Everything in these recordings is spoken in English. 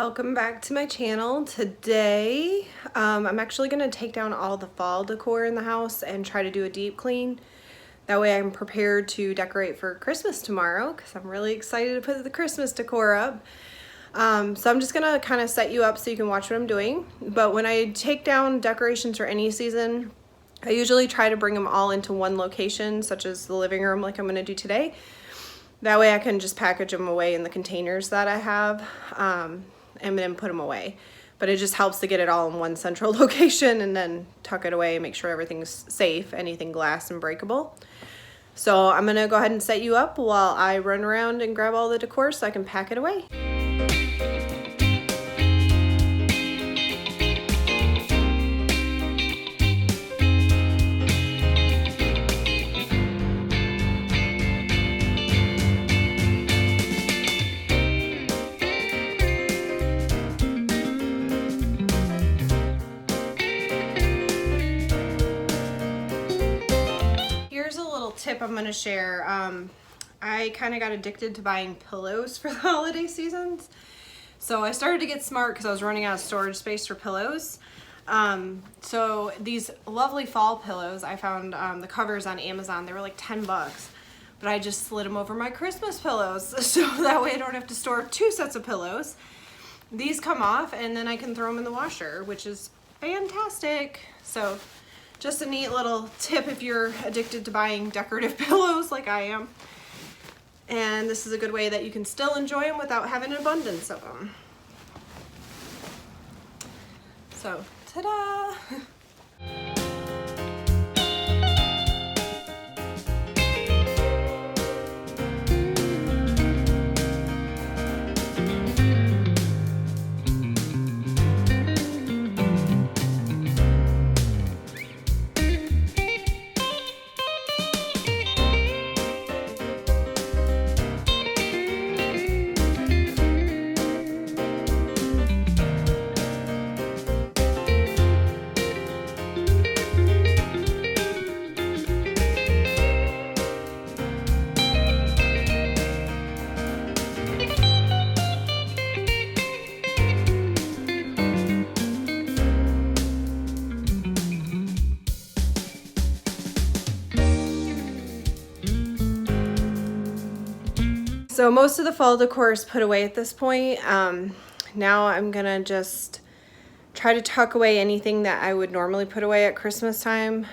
Welcome back to my channel. Today I'm actually going to take down all the fall decor in the house and try to do a deep clean. That way I'm prepared to decorate for Christmas tomorrow because I'm really excited to put the Christmas decor up. So I'm just going to kind of set you up so you can watch what I'm doing. But when I take down decorations for any season, I usually try to bring them all into one location, such as the living room like I'm going to do today. That way I can just package them away in the containers that I have and then put them away. But it just helps to get it all in one central location and then tuck it away and make sure everything's safe, anything glass and breakable. So I'm gonna go ahead and set you up while I run around and grab all the decor so I can pack it away. Tip I'm going to share. I kind of got addicted to buying pillows for the holiday seasons. So I started to get smart because I was running out of storage space for pillows. So these lovely fall pillows, I found the covers on Amazon. They were like 10 bucks. But I just slid them over my Christmas pillows. So that way I don't have to store 2 sets of pillows. These come off and then I can throw them in the washer, which is fantastic. So just a neat little tip if you're addicted to buying decorative pillows like I am. And this is a good way that you can still enjoy them without having an abundance of them. So, ta-da! So most of the fall decor is put away at this point. Now I'm gonna just try to tuck away anything that I would normally put away at Christmas time.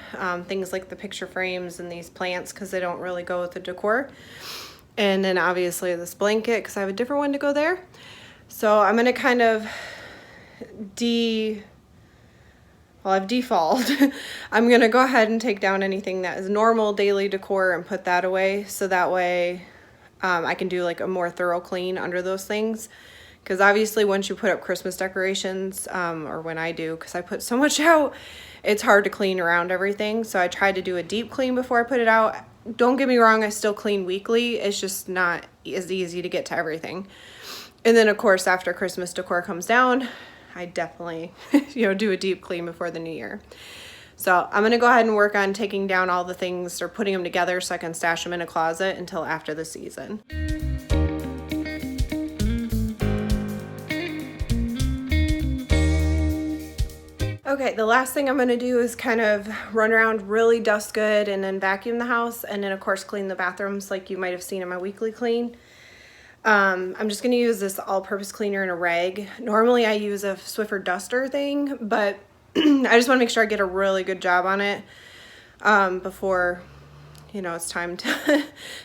Things like the picture frames and these plants because they don't really go with the decor. And then obviously this blanket because I have a different one to go there. So I'm gonna kind of I've defaulted. I'm gonna go ahead and take down anything that is normal daily decor and put that away so that way I can do like a more thorough clean under those things. Because obviously once you put up Christmas decorations, or when I do, because I put so much out, it's hard to clean around everything. So I tried to do a deep clean before I put it out. Don't get me wrong, I still clean weekly. It's just not as easy to get to everything. And then of course after Christmas decor comes down, I definitely do a deep clean before the new year. So I'm gonna go ahead and work on taking down all the things or putting them together so I can stash them in a closet until after the season. Okay, the last thing I'm gonna do is kind of run around really dust good and then vacuum the house and then of course clean the bathrooms like you might have seen in my weekly clean. I'm just gonna use this all-purpose cleaner in a rag. Normally I use a Swiffer duster thing, but I just want to make sure I get a really good job on it before it's time to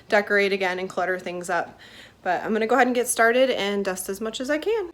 decorate again and clutter things up. But I'm gonna go ahead and get started and dust as much as I can.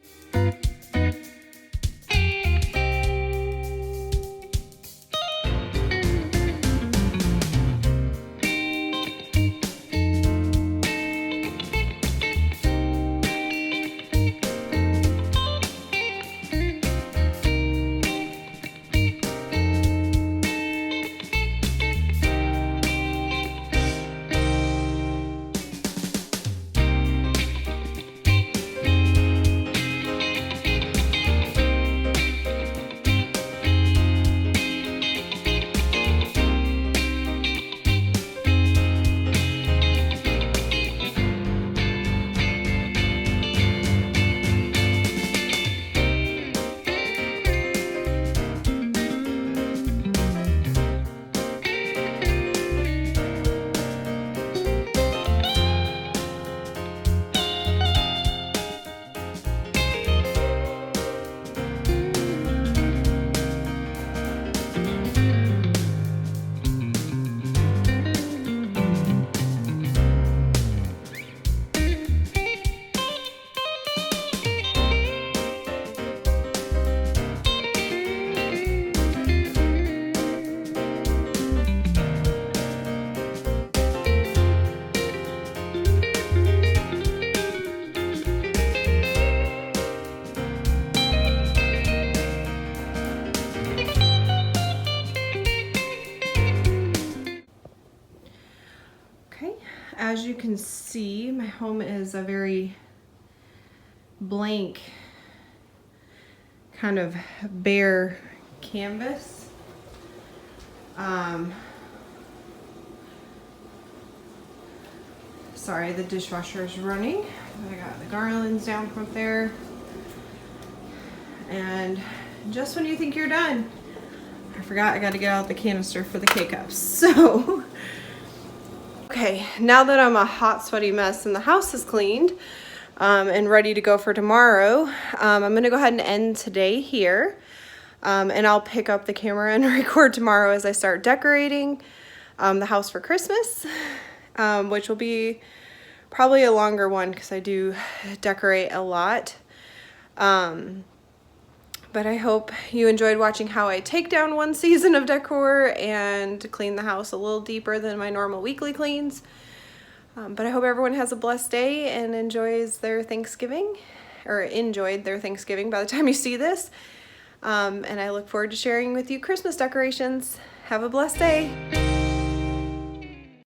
Okay, as you can see, my home is a very blank, kind of bare canvas. Sorry, the dishwasher is running. I got the garlands down from there. And just when you think you're done, I forgot I got to get out the canister for the K-Cups. So, okay, now that I'm a hot, sweaty mess and the house is cleaned and ready to go for tomorrow, I'm going to go ahead and end today here. And I'll pick up the camera and record tomorrow as I start decorating the house for Christmas, which will be probably a longer one because I do decorate a lot. But I hope you enjoyed watching how I take down one season of decor and clean the house a little deeper than my normal weekly cleans. But I hope everyone has a blessed day and enjoys their Thanksgiving, or enjoyed their Thanksgiving by the time you see this. And I look forward to sharing with you Christmas decorations. Have a blessed day.